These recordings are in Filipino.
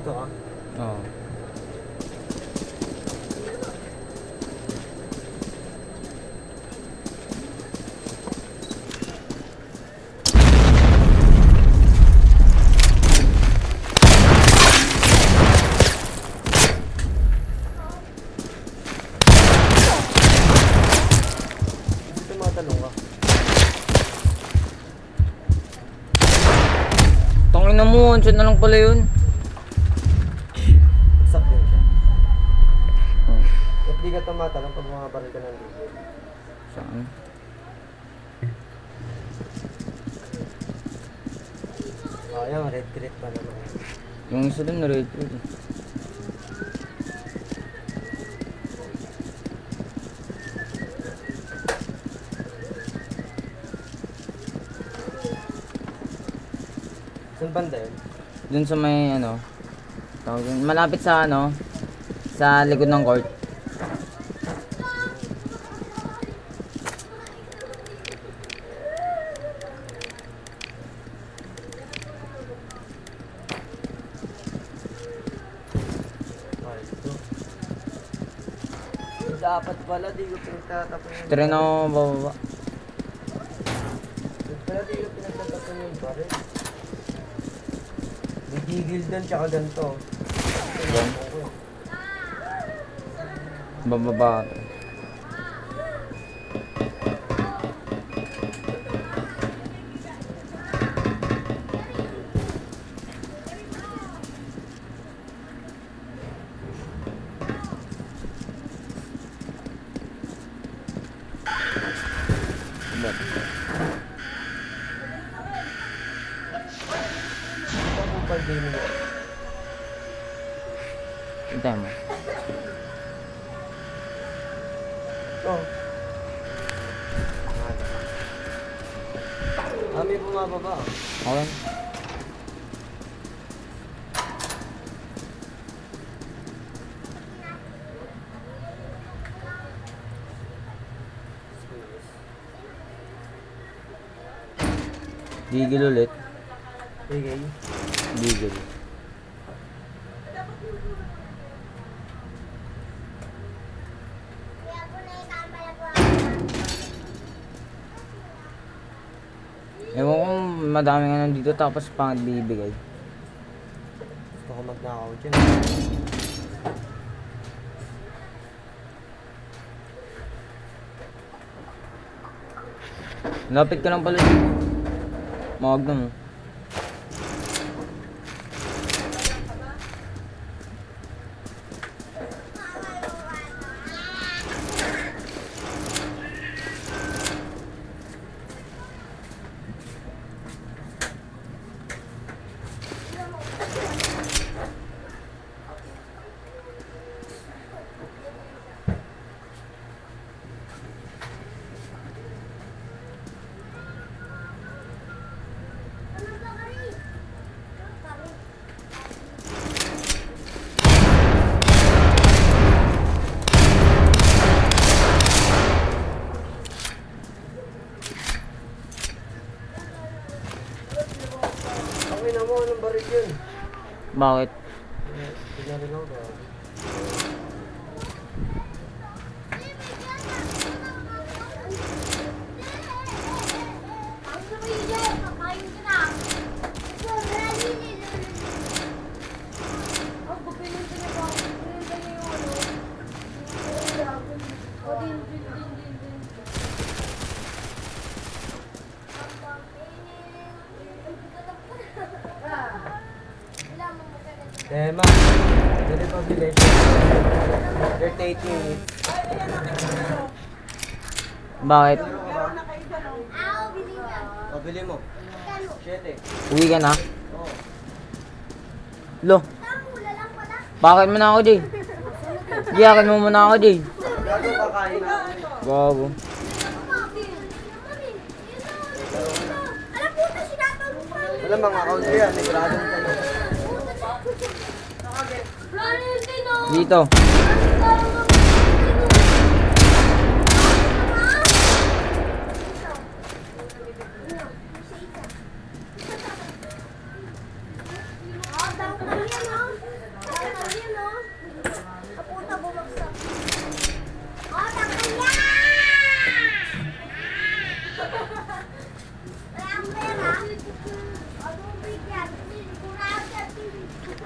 Dito ka? Oo. Kasi tumatalong ka. Tangin na mo, one shot na lang pala yun. Bagsak din siya. Oh, At di ka tumatalong pag mga baril ka ng ligid. saan? Ayun, red crit pa naman. Yung isa dun na red trade eh. Saan banda yun? Dun sa may ano, tawag dun, malapit sa ano, sa likod ng court. Ay, ito. Dapat pala, di ko pinagtatapon yung Tira na ako bababa. Pala di ko pinagtatapon yung baril. May gigil dun, tsaka ganito. Yan. Bababa ka. Ba't? Ito po pag di mo. Hintay mo. Ito. May bumababa. Okay. Gigil ulit. Okay. Gigil. Ewan ko madami nga nandito tapos pangit bibigay. Gusto ko magnakaw dyan. Lapit ka lang pala dito. Mawag na mo. Tingnan mo, anong baril yun? Bakit? Tingnan rin ako. Tema, pwede pa bilhin. 38 minutes. Bakit? O, bili mo. 7. Uwi ka na? Oo. Lo. Bakit mo na ako, Jay? Giyakin mo muna ako, Jay. Gago kakain na. Gago. Wala mga account ko yan, nagradong ka na. Dito.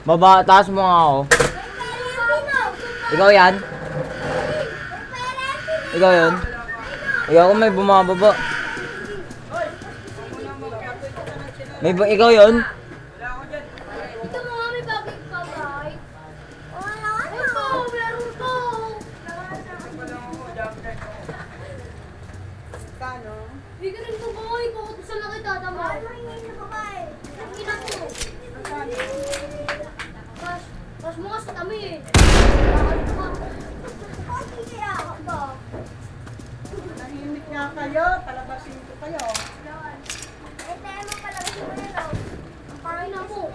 Baba, taas mo nga ako. Ikaw yan? Ikaw yun? Ikaw kung may bumababa. Ikaw yun? Ito mo nga, may bagay pa, right? Wala na. Ito, meron to. Bigyan ko ba? Ikaw sa laki tatama. Ay, mahingay na babae. Ina ko. Pas mo nga sa kami eh. Tahimik nga kayo, palabasin ko kayo. Eh, tayo mo palabasin mo na daw. Ang parang na mo.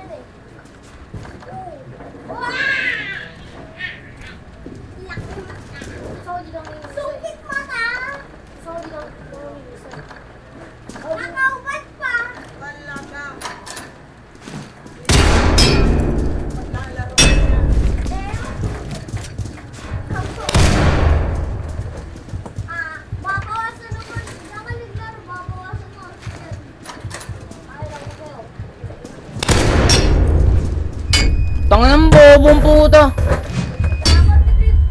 Sukit mata! Nakaubat pa! Wala ka. Maglalaro ka na. Babawasan naman. Saka naglaro, babawasan mo. Ay, lang ko. Tanga ng bobong puta. Dapat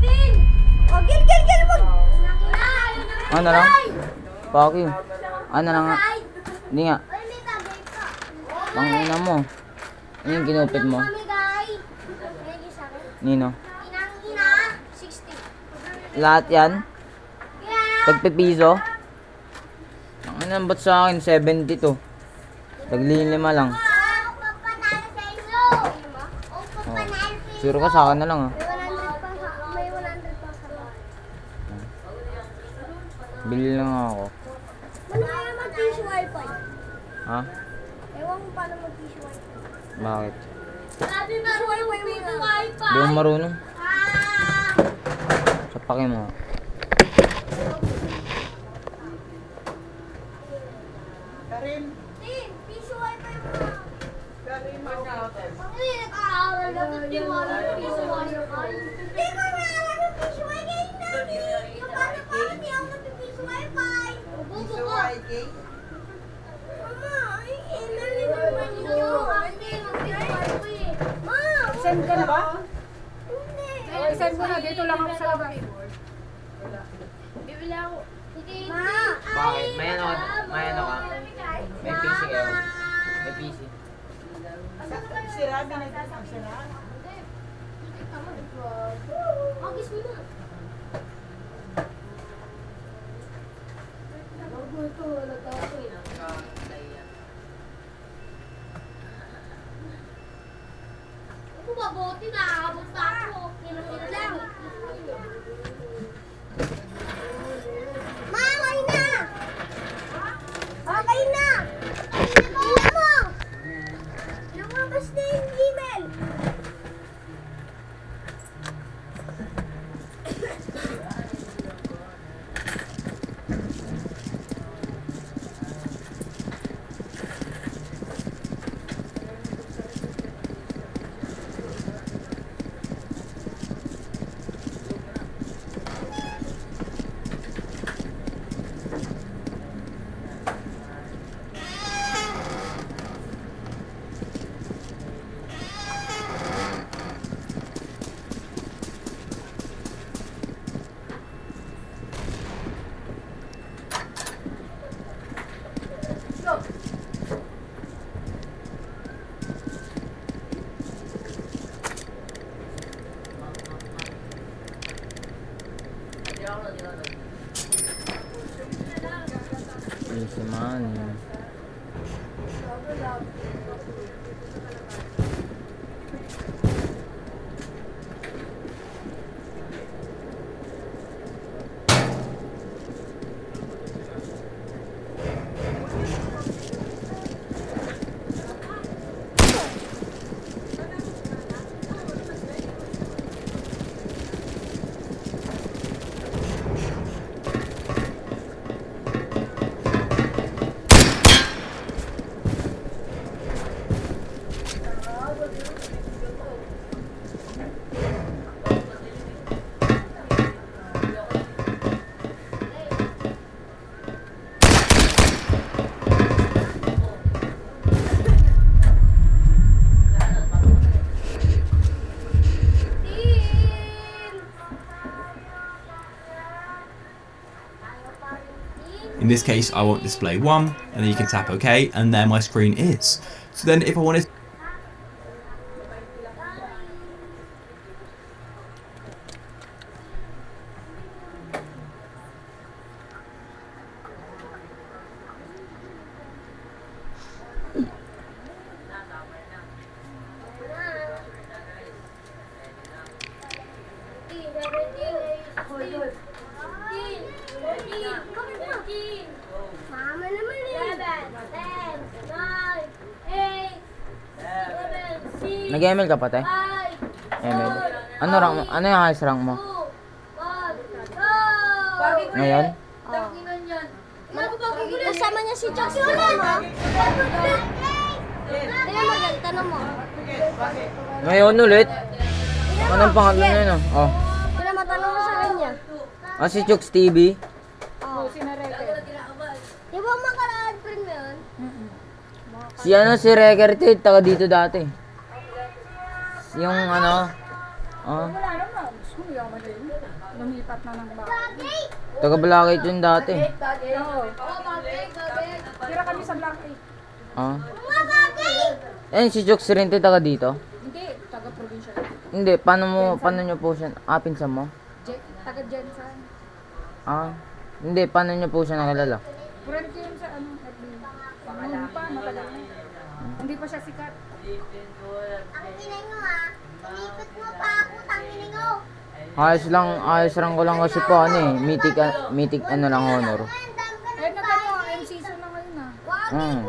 15. Oh, gil, wag. Ano lang? Fuck you. Ano lang nga? Hindi nga. Ay, may tagay pa. Tangina mo. Ano yung ginupit mo? Mami, guy. May isa rin. Nino? Inang ina, 60. Lahat yan? Yeah. Tagpipiso? Tangina, ba't sa akin 72? Taglilima lang. Ako papanalo sa inyo. Ako papanalo sa inyo. Sure ka sa akin na lang ah. May 100 pa sa Bili lang ako. Ano kaya mag-tissue wifi? Ha? Ewan ko paano mag-tissue wifi. Bakit? Sabi marunong mag-tissue wifi. Di mo marunong? Ah! Sapakin mo. Karim, Tin, tissue wifi mo. Karim mo. Ang nag-aaral na di mo alam yung tissue wifi. Di ko na alam yung tissue wifi. Yung paano di ako mag-tissue wifi. Bubo Iso ka. YK. Mama, ay, naman yun. Hindi, mag-tissue wifi. Ma! Send ka na ba? Hindi. Send mo na, dito lang ako sa labas. Bibili ako. Ma! Bakit? May ano ka? May ano ka? May PC kayo? May PC. Si Rabi nagtatang si Rabi. Agis mo na. Bago ito, wala tayo. Ako mabuti na, abot na ako. Kinukit lang. Ma, okay na! Okay na! Tingnan mo! Lumabas na yung email! Easy money. In this case, I won't display 1, and then you can tap OK, and there my screen is. So then if I wanted Mama naman eh. 7, 10, 9, 8, 7, 6, Nag-ML ka pa, te? 5, ML. Ano rank mo? Ano yung highest rank mo? 2, 1, go! Ngayon? Kasama niya si Chuck. Tingnan mo dyan, tanong mo. Ngayon ulit? Anong pangalan niya, no? Oh. Tingnan mo, tanong mo sa kanya. Ah, si Chooks TV. Oh. Di ba makaraan friend mo yun? Si ano, si Rekerted, taga dito dati. Yung ano, Wala naman. Gusto mo yaman din. Lumipat na ng bahay. taga Balakit yun dati. Oo. Tira kami sa Black 8. Ah. Eh, si Chooks rin, te, taga dito. Hindi, taga-provincial. Hindi, paano nyo po siya, pinsan mo? Taga-Jensen. Ah, hindi, paano nyo po siya nakilala? Friend ko yun sa FB. Noon pa, matagal na. Hindi pa siya sikat. Ang kinay mo ha. Inipit mo pa ako, tanginin mo. Ayos lang ko lang kasi po, ano eh, mythic ano lang honor. Eh, end season na ngayon ah. Hmm.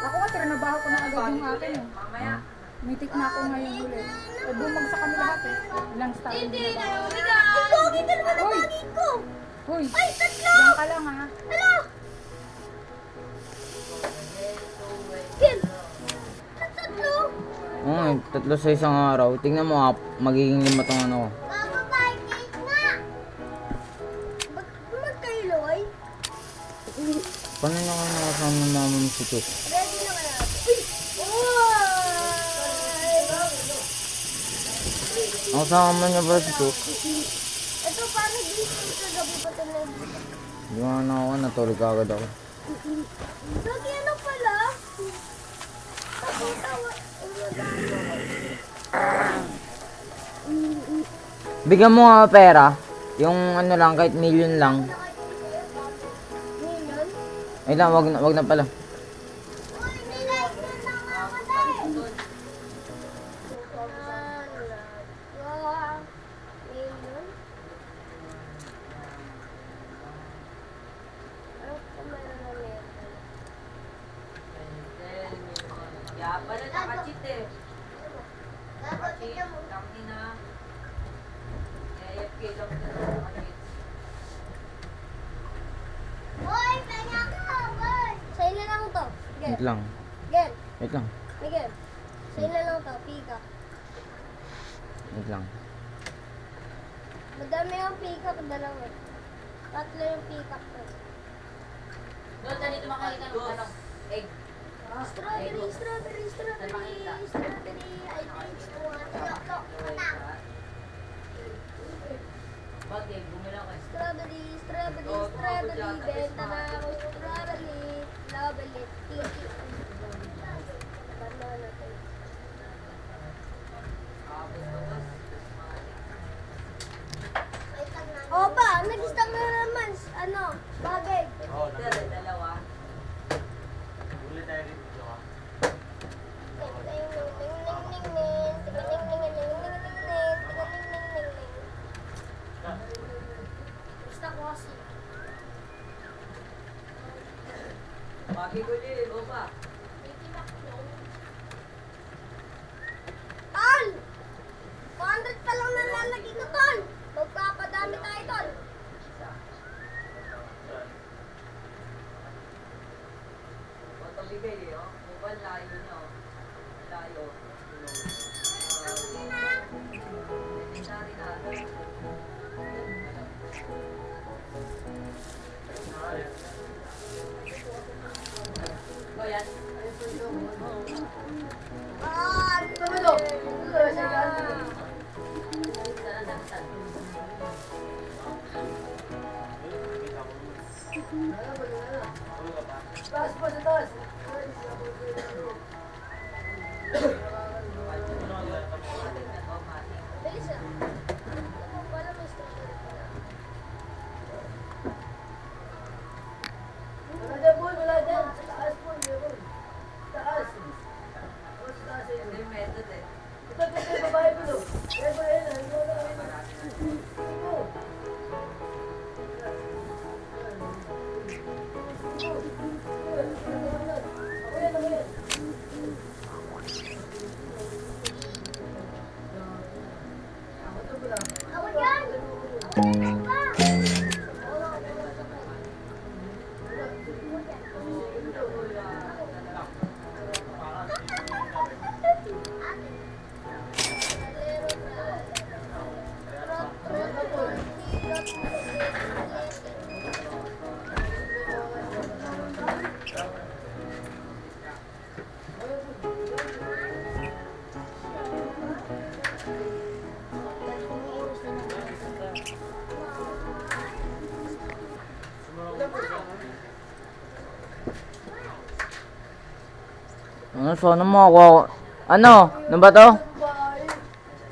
Ako nga, trinabaho ko na agad yung akin eh. Mitik na ako ngayon ulit. Eh, bumagsak kami lahat eh. Ilang star yung binaba. Pogi ka naman ang pogi ko. Hoy, Ay, tatlo! diyan ka lang ha. Hala! Kim! Tatlo! Tatlo sa isang araw. Tingnan mo, magiging 5 tong ano ko. Mama, pancake na! Ba't magkailoy? Paano nyo kayo nakasama ng mama mo si Chooks? Ready na ka na. Uy! Ang kasama niya ba si Chooks? Ito, paano gising sa gabi pa ito na? Di nga na ako, natulog agad ako. Lagi ano pala? Bigyan mo nga pera. Yung ano lang, kahit million lang. Million? Ay lang, wag na pala. Uy, may like na nakamatay! Million? Ano kung meron na meron? Dapat tignan mo. Hoy, kanya ka! Hoy! Sa'yo na lang to. Wait lang. Gen. Wait lang. Miguel. Sa'yo na lang to. Pika. Wait lang. Madami yung pika ko dalawa. Tatlo yung pika ko. Strawberry, strawberry, strawberry, strawberry. I think so. Strawberry, strawberry, strawberry. Benta na ako strawberry. Strawberry. Tiki. Banana to. O ba, nag-stock na naman. Ano? Bagay. Stock ko kasi. Tol! 200 pa lang nalalagay ko, Tol! Magpapadami tayo, Tol! Bilis ah. Wala may station. Ako yan! Ano, sana makakuha ko. Ano? Ano ba to?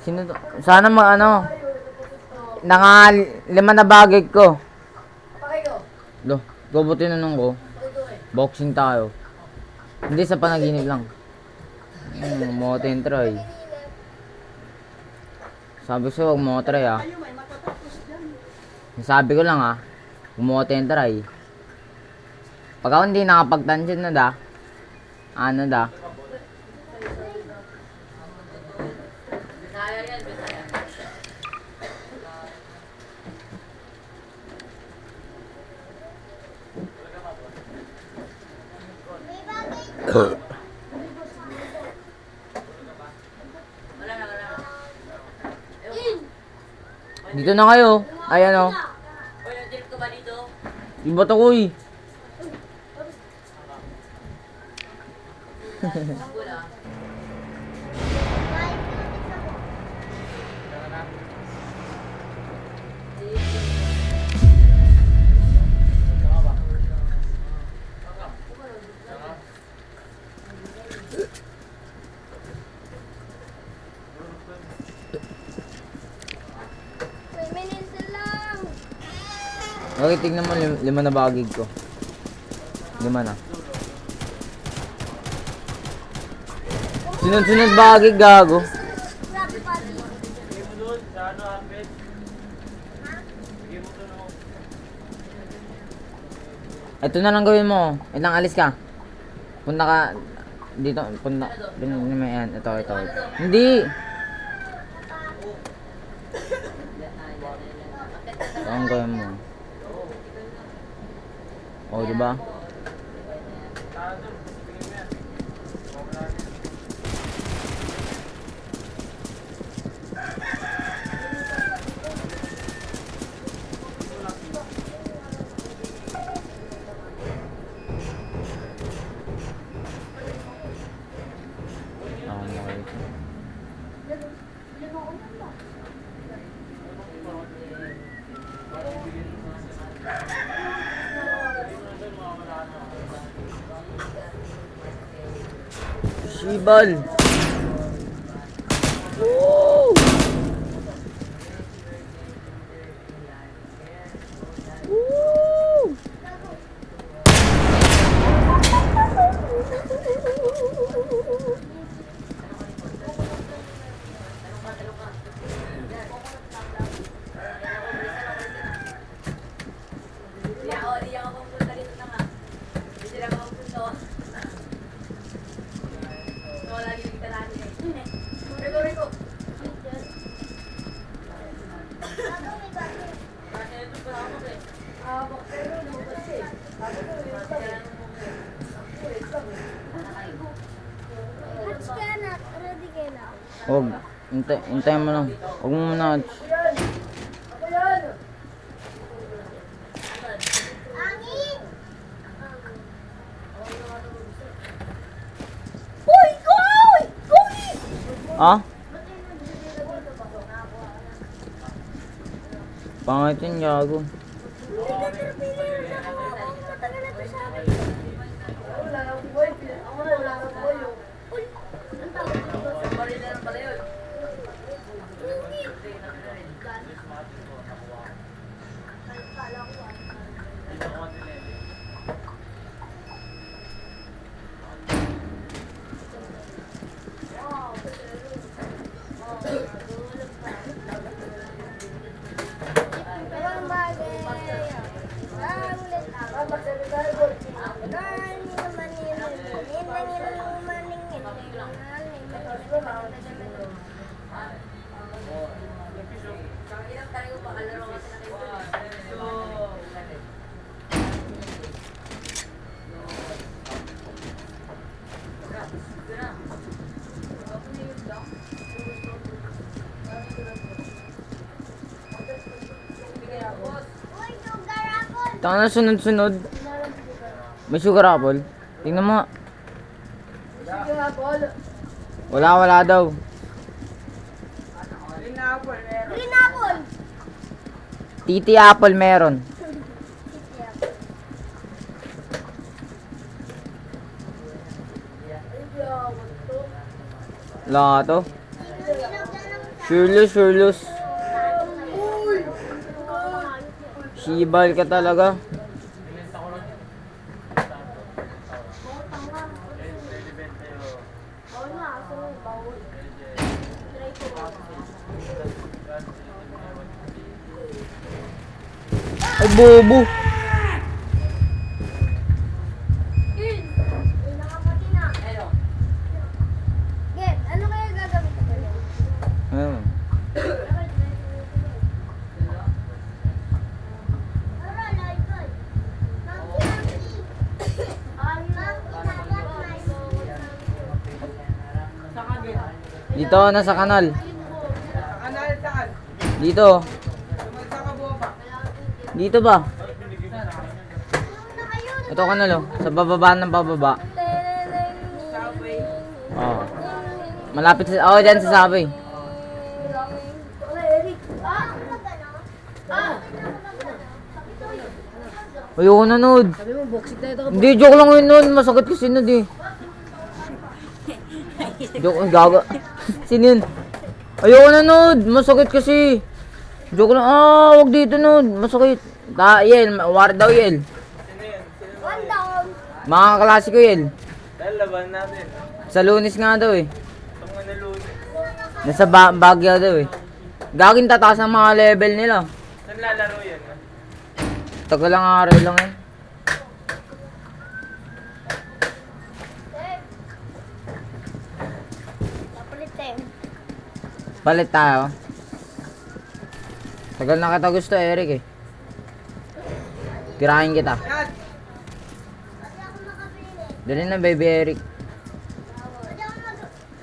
Sino to? Sana ano? Nanga 5 na bagay ko. Lo, gobutin na nung ko. Boxing tayo. Hindi sa panaginip lang. Motin try. Sabi ko huwag mo try ah. Sabi ko lang ah. Huwag try. Pag ako hindi nakapagtansyon na da. Ano da? May bagay. Dito na kayo. Ay ano. Yung bato ko eh. May minsan lang. Okay, tignan mo 5 na bagig ko. 5 na. Sunod-sunod bagig gago. Grabe pati. Ito na lang gawin mo. Itang alis ka. Punta ka dito, punta. Yan, ito. Hindi. Ito ang gawin mo. O, diba? Shibal. Woo! Woo! Hatch ka na. Ready ka na. Huwag. Hintayin mo lang. Huwag mo muna. Angin! Uy! Koy! Koy! Ha? Pangit yun, gago. Hindi ka pinili na ako. Tanga na sunod-sunod. May sugar apple. Tingnan mo nga. Wala daw. Green apple. Titi apple meron. Wala to. Shurlus. Sibal ka talaga. Ay, bobo. Yun. Yun, nakapati na. Get, ano kaya gagawin ko kayo? Ayun. Dito, nasa kanal. Kanal saan? Dito. Dito ba? Ito kanal oh. Sa bababa ng pababa. Oh. Malapit sa... Oh, dyan sa subway. Ayoko na, Nod. Sabi mo, boxit na ito. Hindi, joke lang yun, Nod. Masakit kasi, Nod eh. Joke, gaga. Sino yun? Ayoko na, Nod. Masakit kasi. Joke lang. Ah, wag dito, Nod. Masakit. Yel, war daw, Yel. One down. Mga kaklase ko, Yel. Lalaban natin. Sa Lunes nga daw eh. Itong mga nalunin. Nasa Baguio daw eh. Gagawin tataas ang mga level nila. Saan lalaro yan? Tagal lang araw lang eh. Kapalit tayo. Palit tayo. Tagal na kita gusto, Eric eh. Tirahin kita. Dali na, baby Eric. Pwede ako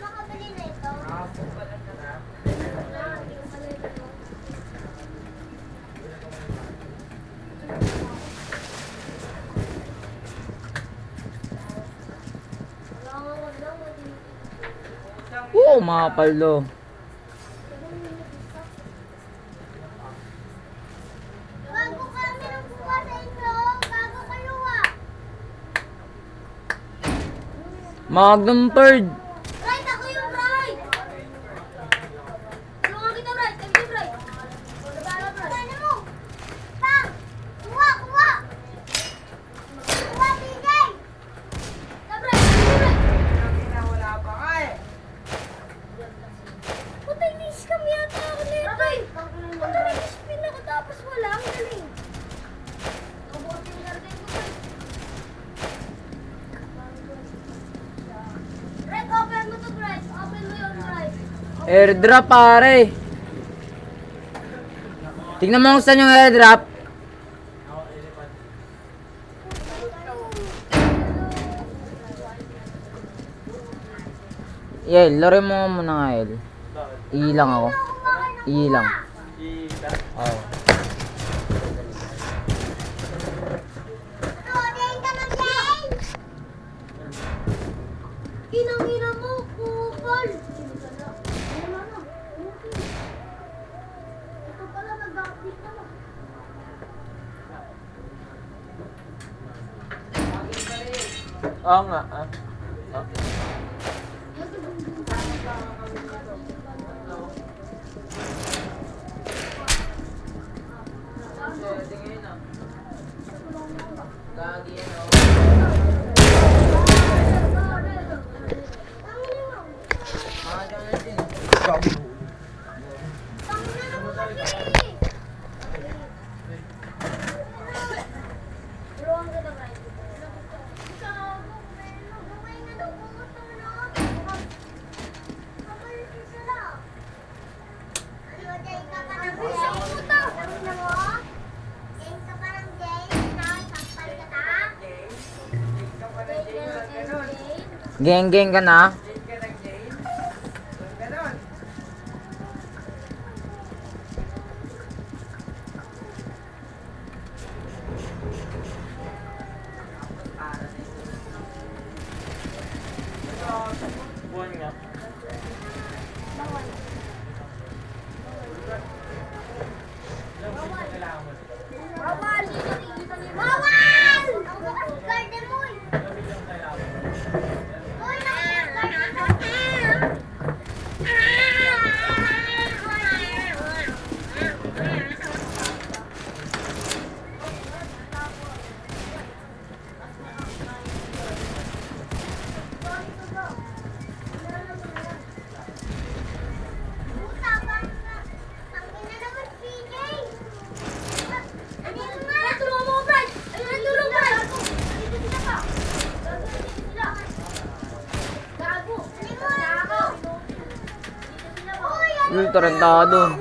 makabili na ito. Oo, mga paldo. Bago kami nagkuha sa inyo, bago kayo Magnum Bird. Right, ako yung right! Tulungan kita, right! Kami yung right! Ano mo? Pang! Kuha! Kuha, DJ! Come right! Wala pa ka eh. Putay, ni-scam yata ako nito. Putay, ni-spin ako tapos wala. Ang galing. Mabuti yung garden ko pa. Right, open mo to, right. Open mo yung right. Airdrop pare. Tingnan mo kung saan yung airdrop. Yel, laro mo muna nga, Yel. Ilang ako. Ilang. Oo. Order ka na, Jane! Inang-ina mo, kupal! Wala na. Okay. Ito pala, nag-update na. Oo nga ah. Tangina mo kasi! Tulungan kita, right? Gago, Melo. Gawin na daw kung gusto mo na. Kapalit isa lang. Jay ka pa ng Jay. Sabi na mo? Jay ka pa ng Jay. Sakpal ka ta? Jay ka ng Jay. Geng-geng ka na. Uy, tarantado.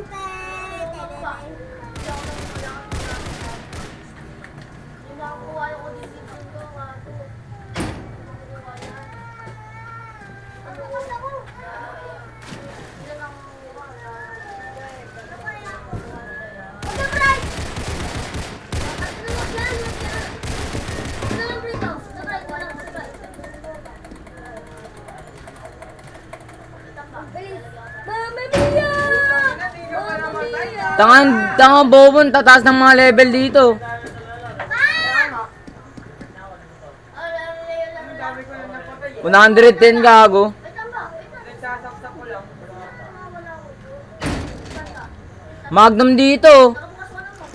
Tanga bobon, tataas ng mga level dito. 110 gago. Magnum dito.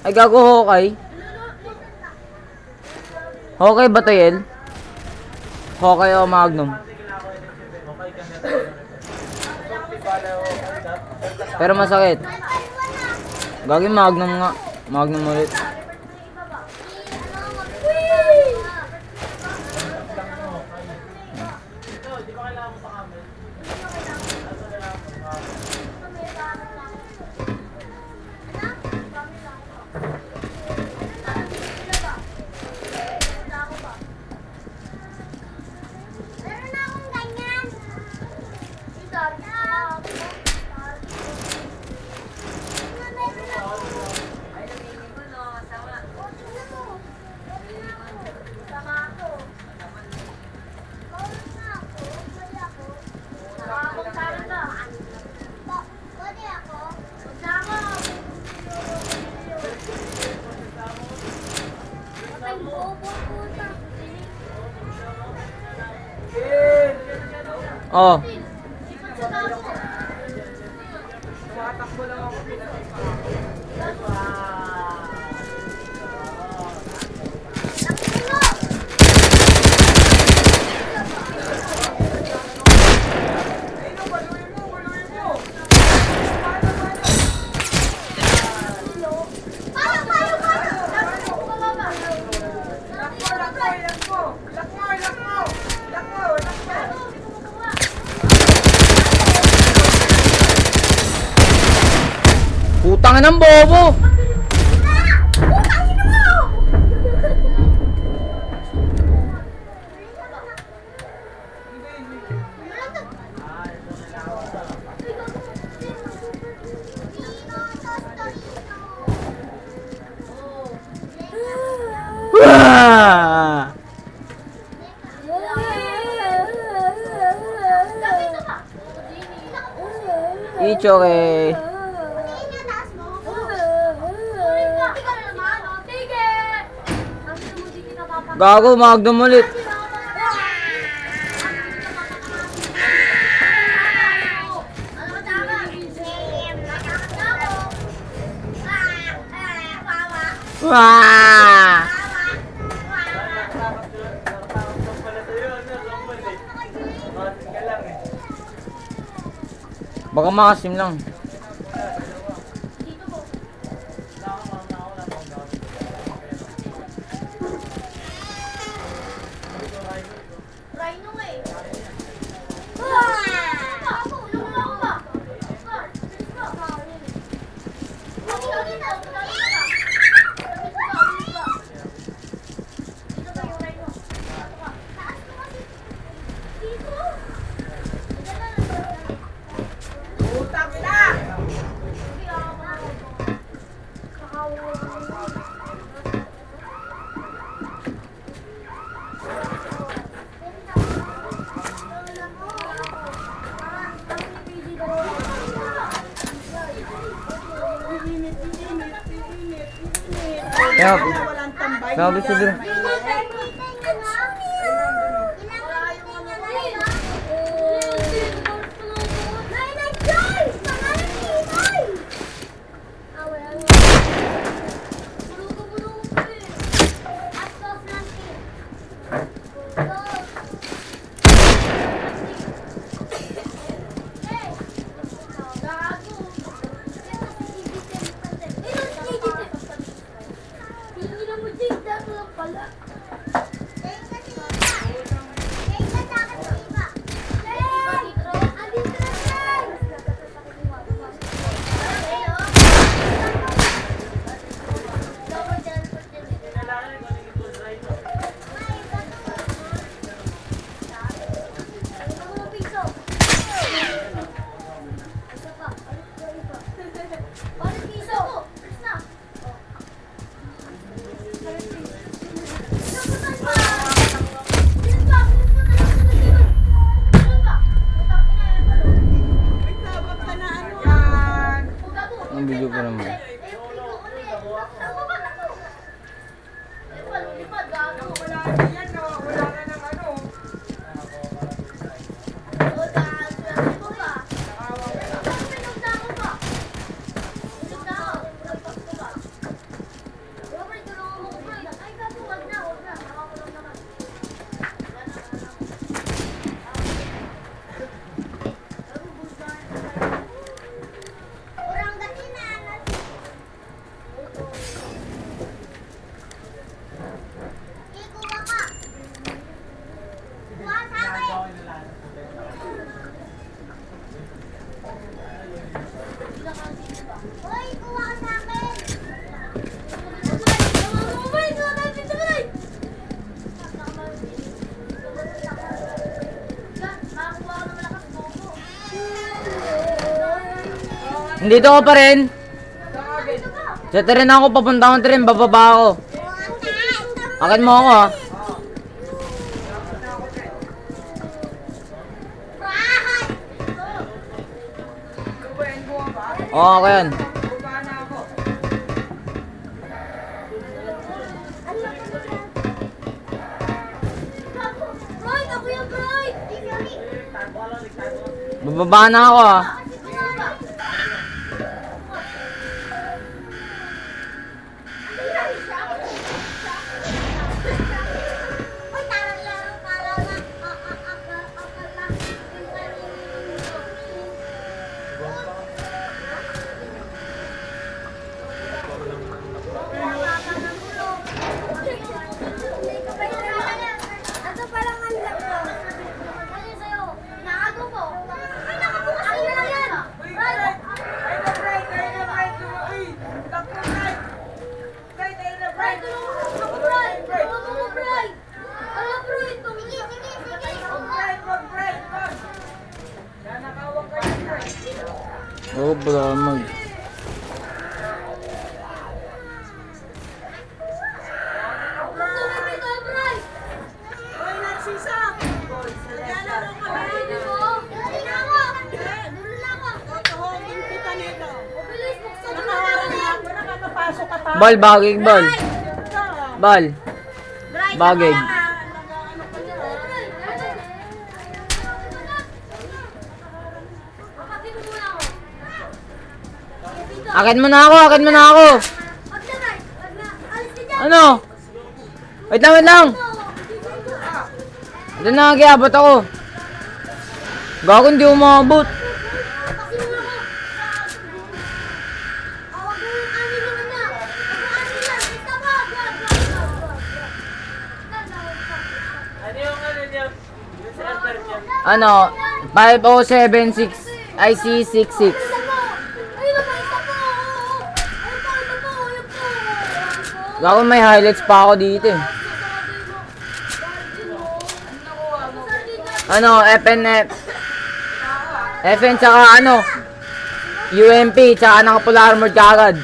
Ay gago Hokay. Hokay ba to, Yel? Hokay o Magnum? Pero masakit. Gagi Magnum nga. Magnum ulit. Meron na akong ganyan. Oh. Putang ng bobo. Ah! It's okay. Gago, Magnum ulit. Wah! Baka makasim lang. Sabi sa dito. Pala. Kuha sa akin. Hoy, kuha ka sa akin. Nandito ko pa rin. Sa tren ako, papunta akong tren, bababa ako. Akin mo ako ha. Oo, ako yan. Roy, ako yung Roy. Bababa na ako ha. Ito palang ang lang ko. Ano sa'yo? Nakago ko. Ay, nakabukas sa'yo na yan. Oo, bala mag. Bal, bagay, bal. Bal. Bagay. Akin mo na ako, akin mo na ako. Ano? Wait lang, wait lang. Doon na, kiabot ako. Gago, hindi umabot. Ano? 5076 IC66. Gago, may highlights pa ako dito eh. Ano, FNF. FN tsaka ano, UMP tsaka naka-full armor ka agad.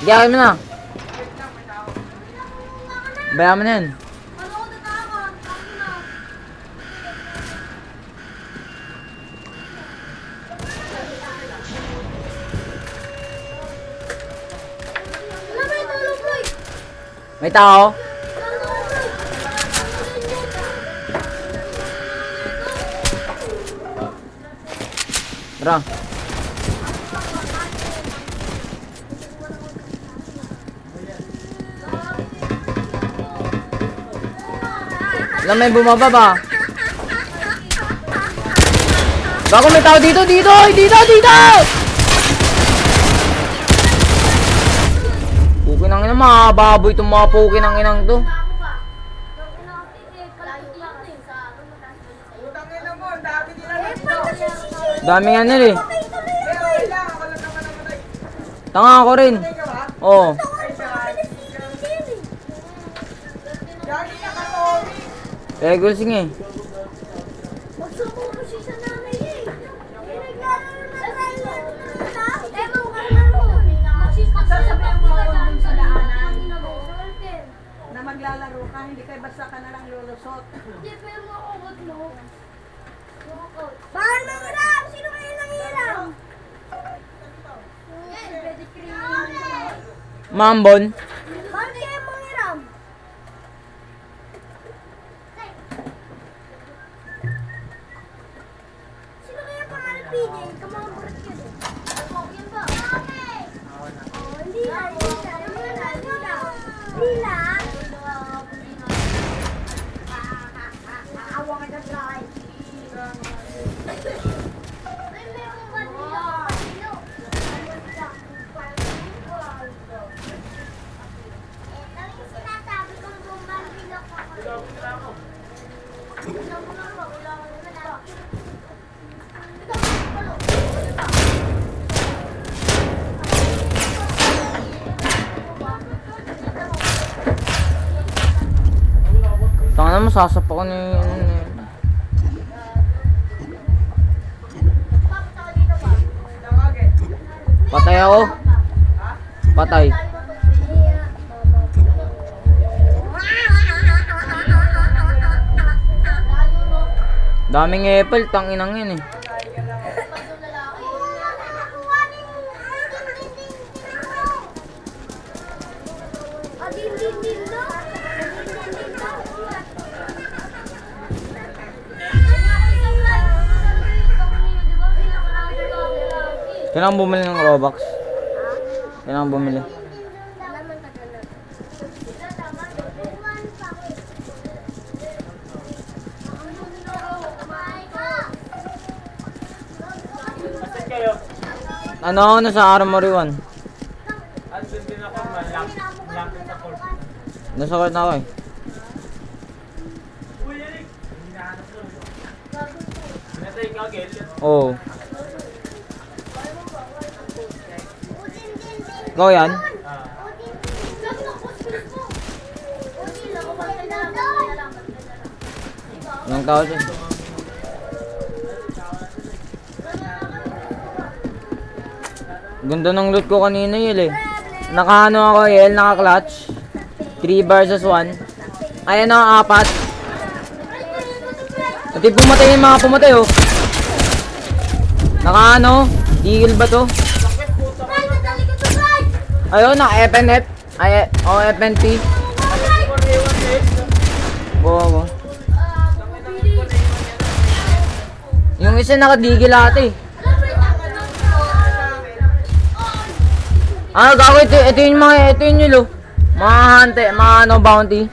Gawin mo na. Bayan mo na yan. May tao? Tara. Alam, may bumaba ba? Bako may tao dito, dito! Dito, dito! Pukin ang inang, mga baboy itong mga pukin ang inang to. Dami nga nila eh. Tanga ako rin. Oo. Regular sing eh. Na maglalaro ka, hindi kayo basta ka na lang lulusot. Hindi, pero makakot mo. Bakit mangiram? Sino kayo nangiram? Pwede kriminal. Mambon. Bakit kayo mangiram? Sino kaya pangalan PJ? Kamaburat ka din. Yun ba? Hindi na, Hindi lang. Awa ka na, Bray. Tanga na, masasap ako ni... Patay ako. Patay. Daming apple, tanginang yun eh. Kailangan bumili ng Robux. Kailangan bumili. Ano sa Armory 1? Nasa court na ako eh. Oo. Ikaw yan? Ilang tao dyan? Ganda ng loot ko kanina yun eh. Nakaano ako yun, naka-clutch. 3 versus 1. Ayan na, 4. Ito yung pumatay yung mga pumatay oh. Nakaano? Deagle ba to? Ayun, naka-FNF. Ay, oh, FNP. Go. Yung isa naka-deagle ate. Ano gago ito yung mga ito yung nilo. Mga hante, mga ano bounty.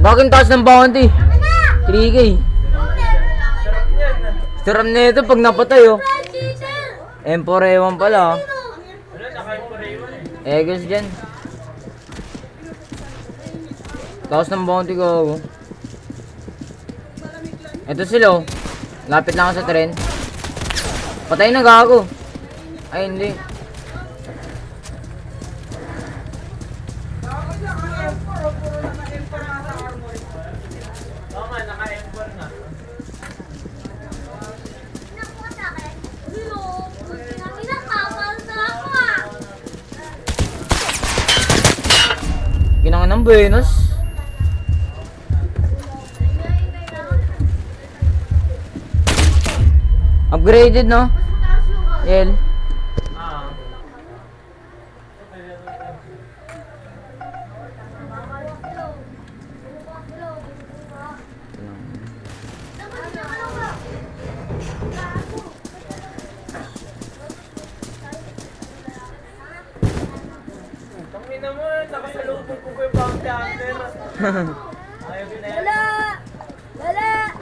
Bakit taas ng bounty? 3K. Sarap na ito pag napatay oh. M4 A1 pala oh. Eagles dyan. Taas ng bounty ko. Ito sila oh. Lapit lang ako sa tren. Patay na gago. Ay, hindi. Kinangan ng Buenos. Upgraded, no? L.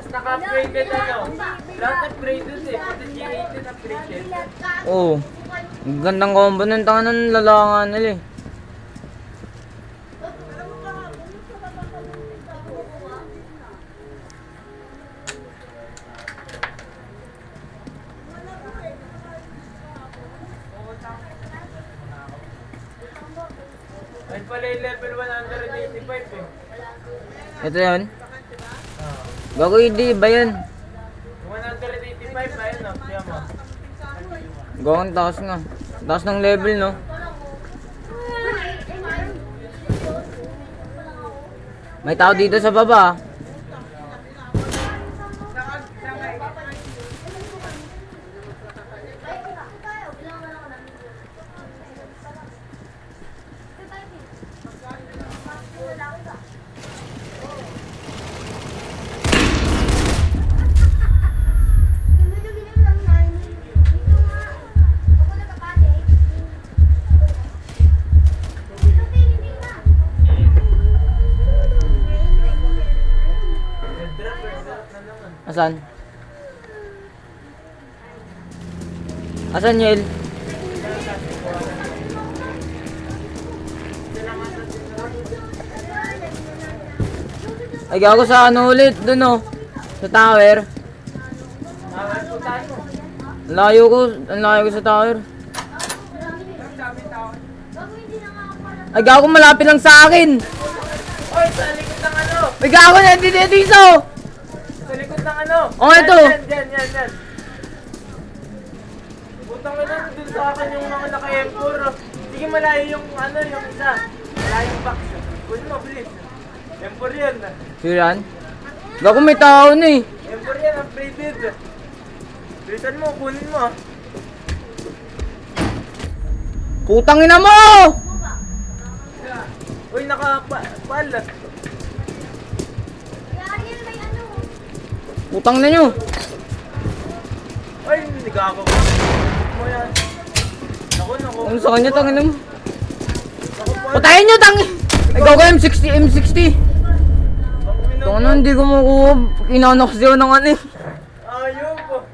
Naka-upgraded ano? Lahat upgraded eh. Pati G18 upgraded. Oo. Ang gandang combo ng tanga ng lalangan nila eh. Ayun pala yung level 185 eh. Ito yun. Gago hindi ba yan? 185 ayun o. Siya mo. Gago ang taas nga. Taas ng level no. May tao dito sa baba. Asan? Asan Yel? Ay, gago sa ano ulit, dun oh. Sa tower. Tawag po tayo. Ang layo ko sa tower. Ay, gago malapit lang sa akin. Oy, sa likod ng ano. Ay, gago na, dito. Sa likod ng ano. Oh, ito. Yan. Butang na lang dun sa akin yung mga naka-M4. Sige, malayo yung ano, yung isa. Malayo yung box. Kunin mo, please. M4 yan. Sure yan? Gago may tao na eh. M4 yan, upgraded. Bilisan mo, kunin mo. Putang ina mo! Uy, naka-pal. Ariel, may ano? Putang na nyo. Ay, nagago ko. Mo yan. Naku. Ano sa kanya, tangin mo? Naku, pal. Patayin nyo, tangin! Ay, gago M60. Tangin na, hindi ko makuha. Inanak siya ng ano eh. Ayaw po.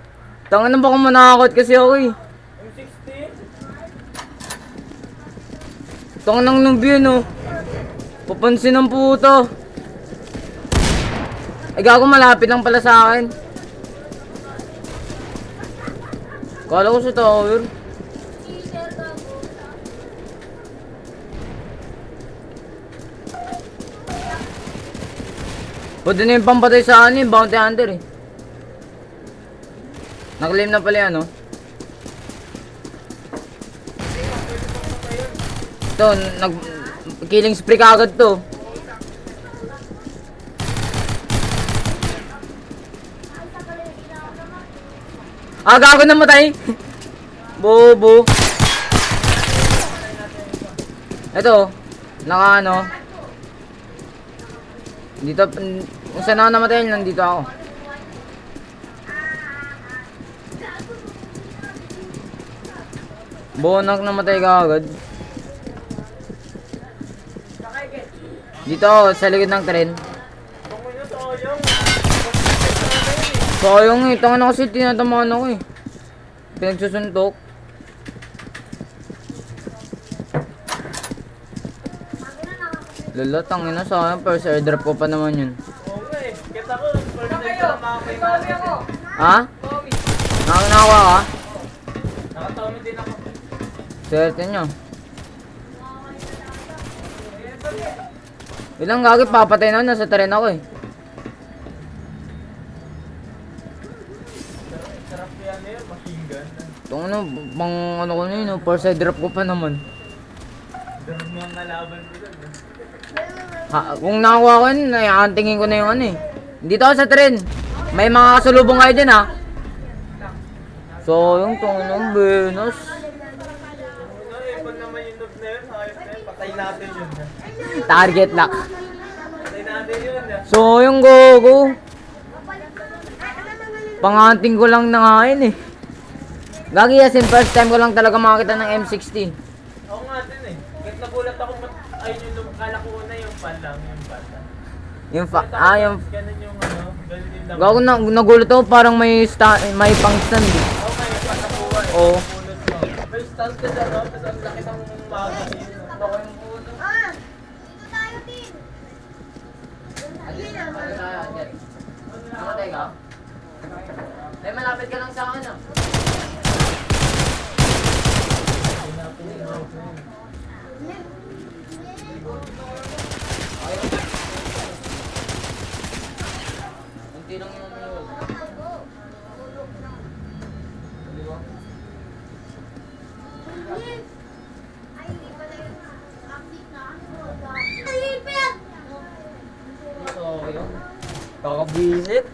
Tangin na, baka manakakot kasi ako eh. M60. Tangin ng noob yun oh. Papansin ng puto. Ay, gago malapit lang pala sa akin. Kala ko sa tower. Pwede na yung pampatay sa ano yung bounty hunter eh. Naklim na pala yan oh. Ito, killing spree kagad to. Ah, gago na matay. Bobo. Ito, naka ano. Dito, kung saan ako namatay, nandito ako. Bonak namatay kagad. Dito, sa likod ng tren. Sayang eh, tanga na kasi tinatamaan ako eh. Pinagsusuntok. Lala, tangin na sayang, first airdrop ko pa naman yun. Oo nga eh. Kita ko, first time ko makakita. Ha? Nakakawa ka? Nakatawid din ako. Swerte nyo. Ilang gagawin papatay na, nasa tren ako eh. Sarap yan eh, machine gun. Itong ano, pang ano ko na yun, first airdrop ko pa naman. Darab mga nalaban ko doon. Ha, kung nakakuha ko yun, naiantingin ko na yung ano eh. Dito ako sa tren. May mga kasalubong kayo dyan ha. So, yung tunong Venus. Ano eh, pag naman yung noob na yun, ayos na yun, patay natin yun. Target lock. Patay natin yun. So, yung gogo. Panganting ko lang na nga yun eh. Gagi yasin, first time ko lang talaga makakita ng M60. Ako nga din eh. Kahit nagulat ako, ayun yung noob, kala ko una yung pan lang, yung pan lang. Yung yung... Ganun yung ano, ganun yung lang. Gago na, nagulat ako, parang may pang stand eh. Okay, pan na buwa eh. Oo. Pulot mo. May stand ka dyan, no? Tapos ang laki ng magazine. Ako yung puno. Ah! Dito tayo, Tin! Namatay ka? Eh, malapit ka lang sa akin ah. Unti lang yung minulog. Di ba? Ay, hindi pala yung update na. Ay, ipit! So, yun. Kakabisit.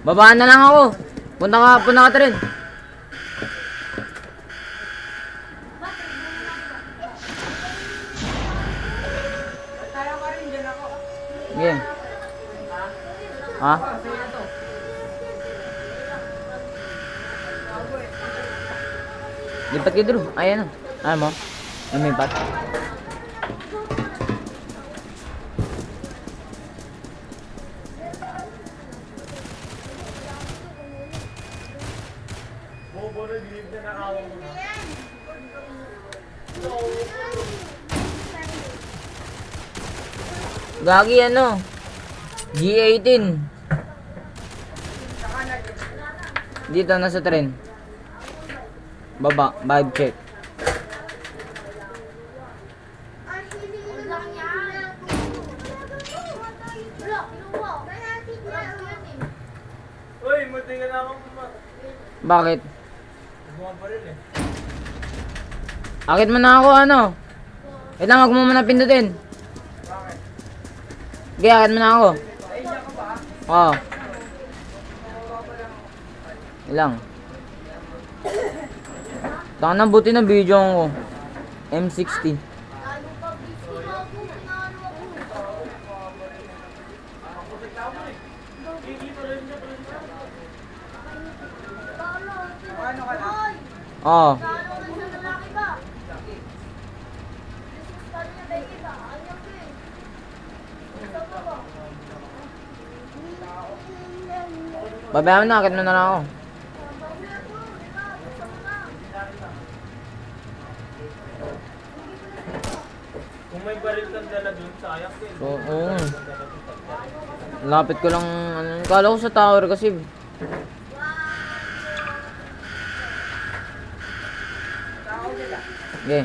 Babaan na lang ako. Punta ka rin. Sige. Ha? Lipat kayo Drew. Ayan na. Ayaw mo? Lumipat. Bobo na, dilip na nakawa mo na. Gagi ano? G18. Dito nasa tren. Baba, vibe check. Uy, munti ka na akong Bakit? bumabaril eh. Akit mo na ako ano? Wait lang, wag mo muna pindutin. Bakit? Okay, akit mo na ako. Oo. Ilang. Taka na, buti na video ko. M60. Oo. Babayaran na, akit mo na lang ako. Kung may baril kang dala dun, sayang din. Oo. Lapit ko lang, ano, kala ko sa tower kasi. Okay.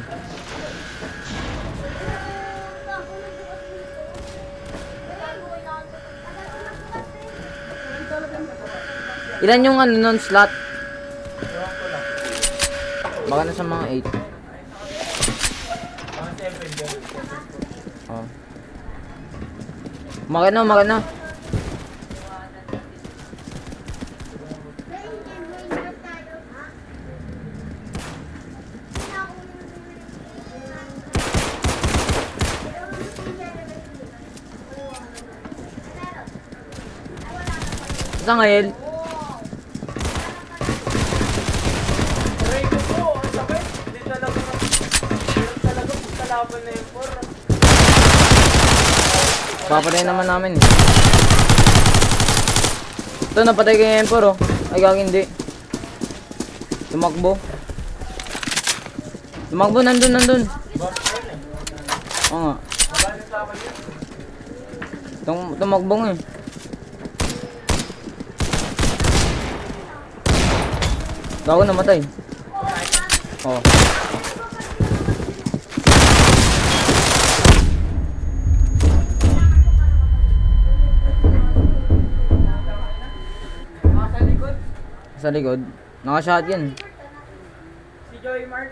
Ilan yung ano nun slot? Ewan ko lang. Baka na sa mga 8. Mga 7 dyan. Oh. Umakin na. Saan ngayon? Aray ko po, ang sakit. Hindi talaga na. Meron talaga kalaban na yung 4. Papatay naman namin eh. Ito, napatay ko yung M4 oh. Ay, gagawin hindi. Tumakbo. Nandun. Bot na yun eh. Oo nga. Nabalik sa akin yun. Tumakbo nga eh. Gago namatay. Oh. Sa likod. Naka-shot yan. Si Joy Mark.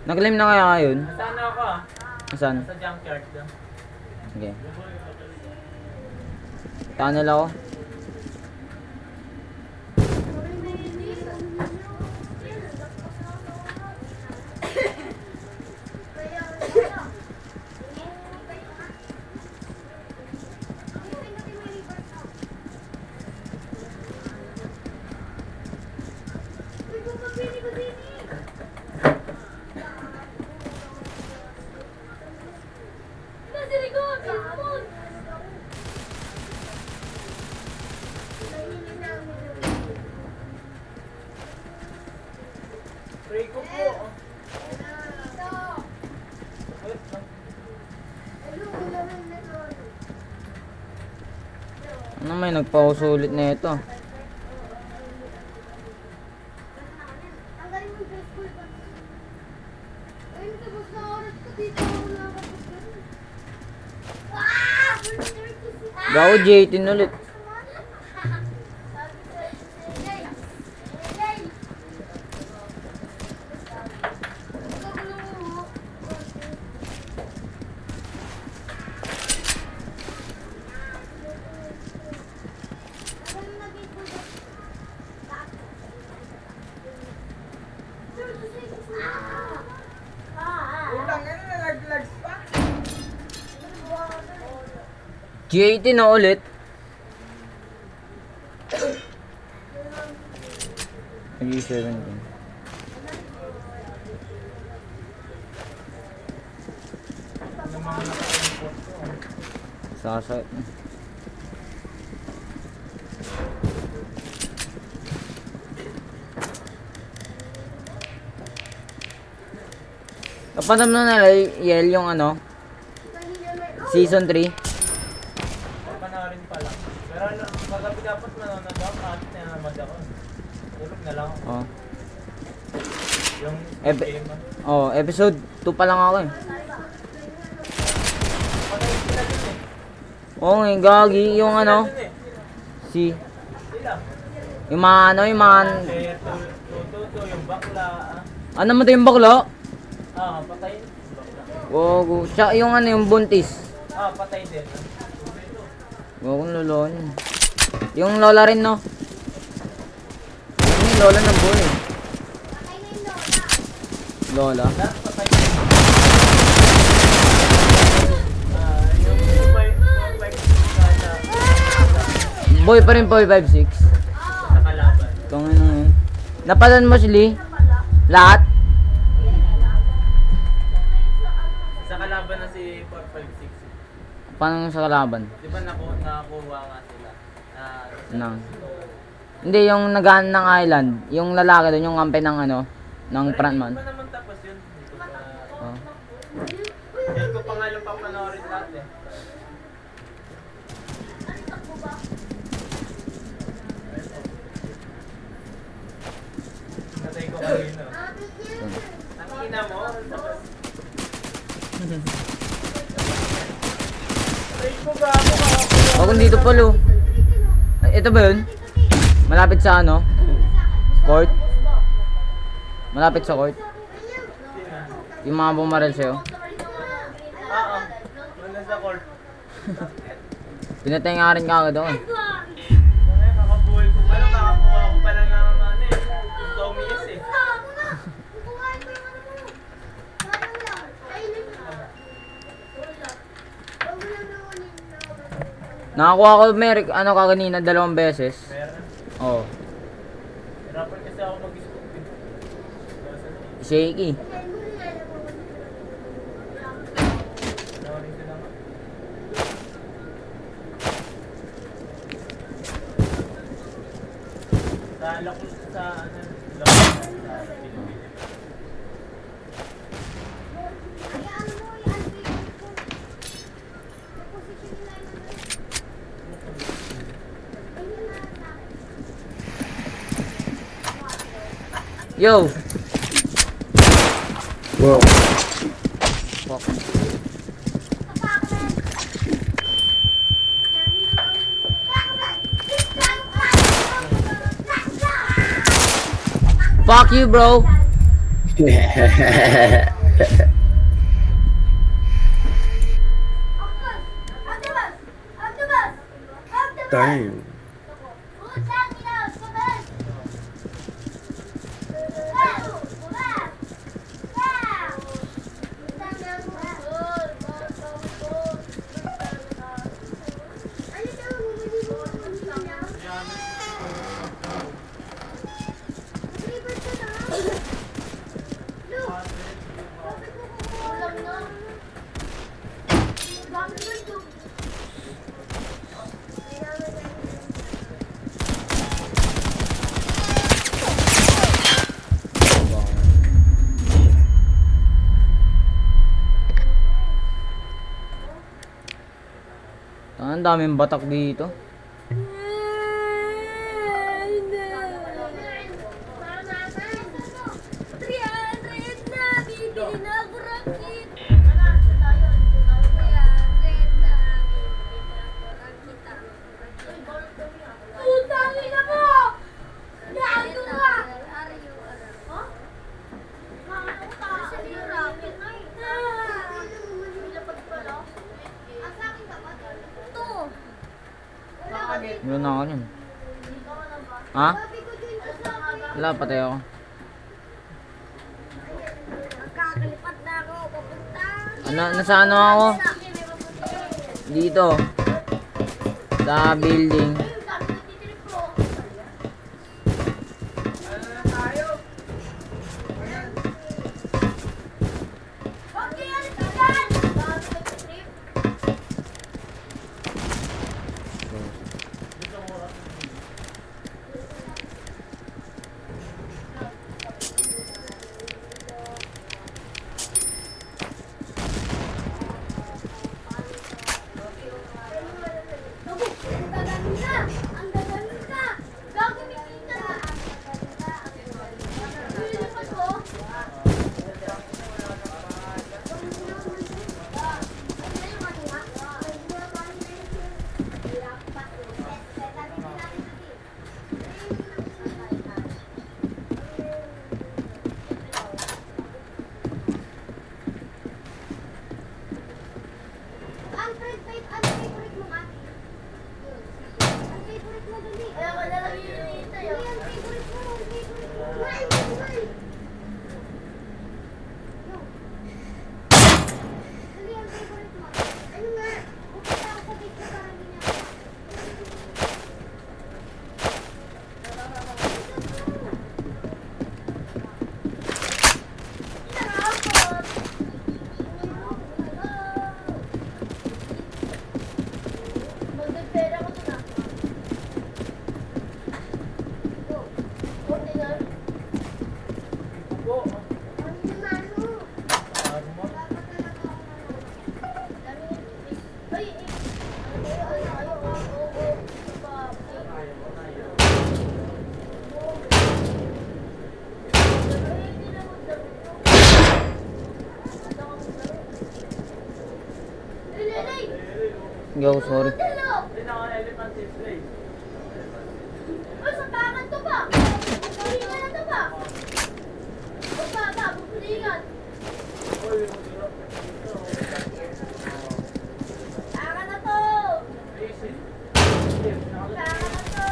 Nag-claim na kaya ngayon? Nasaan na ako ah? Saan? Sa junkyard daw. Sige. Tunnel ako. Pray ko po. Wait lang. Ano may nagpausulit na ito? Gago J18 ulit. G18 na ulit. G17. Sasa. Kapag na nila Yel yung ano season 3. Panoorin pa lang. Pero paggabi dapat manonood ako, kahit nanamad ako. Tulog na lang ako. Oh. Yung game ba? Oh, episode 2 pa lang ako eh. Patay sila dun eh. Oo, oh, gagi yung ano Dun eh. si Sila. yung mga ano yung mga Eh, tututo, yung bakla. ano mo yung bakla? Patay. Bakla. Oo, siya yung ano yung buntis. Patay din. Oo, kung lolo niya. Yung lola rin no. Yung lola ng buhay. Lola. Lahat patay. Yung 5 Boy pa rin boy 5-6. sa kalaban. Kung ano yun. Napalan mo si lahat? Sa kalaban na si 456. Paano sa kalaban? Di ba nakakuha nga sila? Na. Hindi, yung nagaan ng island. Yung lalaki doon, yung kampe ng ano, ng frontman. Di ba naman tapos yun? Hindi ko pa... Oh. Hindi ko pa nga lang papanoorin lahat eh. Natay ko kanina. Ang ina mo? Natay ko gago ka. O kung dito palo. Ito ba yun? Malapit sa ano? Court? Malapit sa court? Yung mga bumaril sa'yo? Wala sa court. Pinatay nga rin ka agad ako eh. Kakabuhay ko pala, kakakuha ko pala ng ano eh. Yung Tommy yes eh. Nakakuha ko Merrick, ano ka kanina, 2 beses. Meron. Oo. Hirapan kasi ako mag-scoop eh. Shaky. Panoorin ko lang. Sa lakos sa ano, lakos. Yo! Wow. Fuck. Fuck you, bro! Damn. Ang daming batak dito. Wala na ako yun. Ha? Wala, patay ako. Kakalipat na ako, papunta. Nasa ano ako? Dito. Sa building. Ayun, dami nagtitrip ko. Huwag kayo alis ka dyan! Dami nagtitrip. Naku, ang gagaling ka! Ang gagaling ka! Gagamitin ka na! Lilipas ko? Ang favorite mo, Mati? Ang favorite mo dali. Kaya ka nalang hinihintay. Ang favorite mo, ang favorite mo. Kumain mo, kumain. Yung. Dali, ang favorite mo. Ano nga? Pupunta ako sa picture para hindi niya. Inarapot. Magdagpera ko to na. Go. Go, tingnan. Ano naman, no? Dapat talaga ako dami ay, Yo, sorry. Elephant display. Ay, sa tangan to ba? Pupulingan na to ba? O baba, pupulingan. Tangan na to. Tangan na to.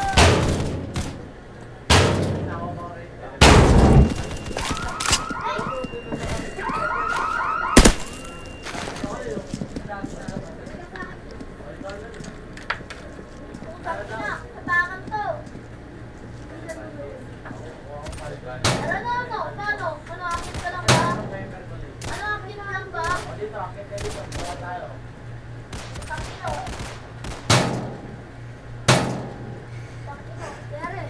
Putang ina, sa tangan to. Ano? Paano? Ano, akin ka lang ba? Ano, akin ka lang ba? Takino. Tere.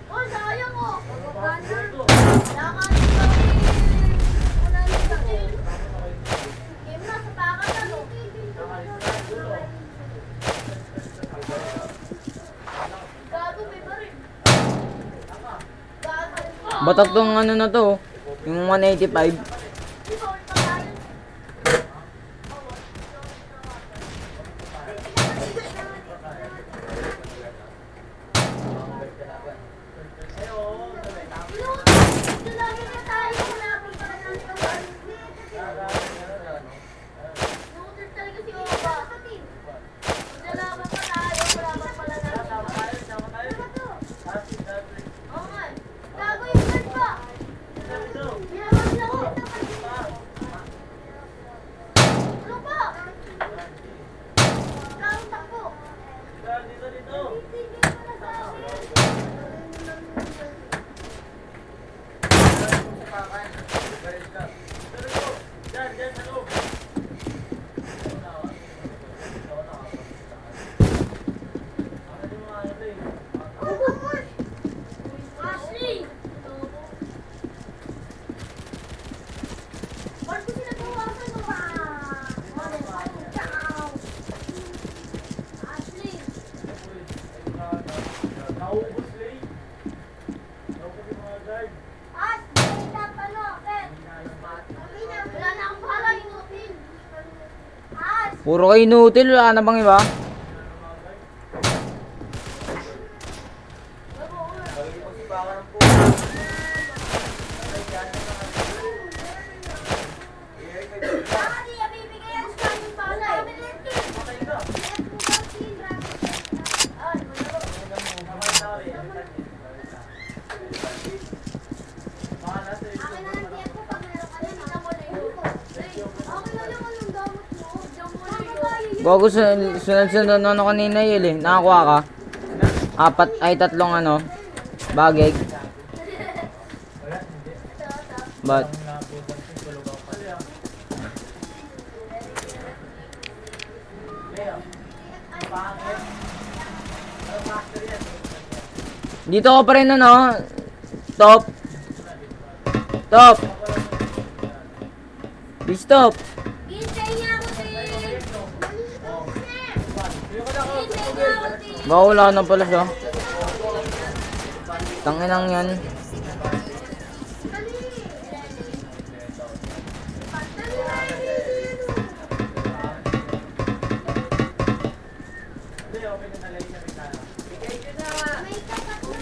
Oh, sayang oh. Banner. Nakalit ka Una yung sakit. Game na, sa takan ano? Gago, may baril. Gago. Batak tong ano na to. Yung 185. Di ba ulit pa tayo? Lagi na tayo. Malapit pa lang natin ang Nutil talaga si Oba. Nalaban pa tayo. Wala pala natin. Oo nga. Gago yung gun pa. Binawan ako. Ano pa? Gago takbo. Ashley! Ba't ko sila tawagan mo ba? Ciao! Ashley! Ash! Wait up, ano? Ken? Wala na akong bahala, inutin. Ash! Puro kayo inutil, wala na bang iba? Bakit di ibibigay ang Spanish pala eh? Akin na lang tiyak ko pag meron ka na. Okay na lang anong gamot mo. Diyan mo na yun. Bago sunod-sunod na ano kanina yun eh. Nakakuha ka? 3 ano, bagay. But, dito ko pa rin ano, top. Top. Stop. Hintay niya ako, te. Hintay niya ako, te. Baka wala na pala siya. Tanginang yan. May kapat mo.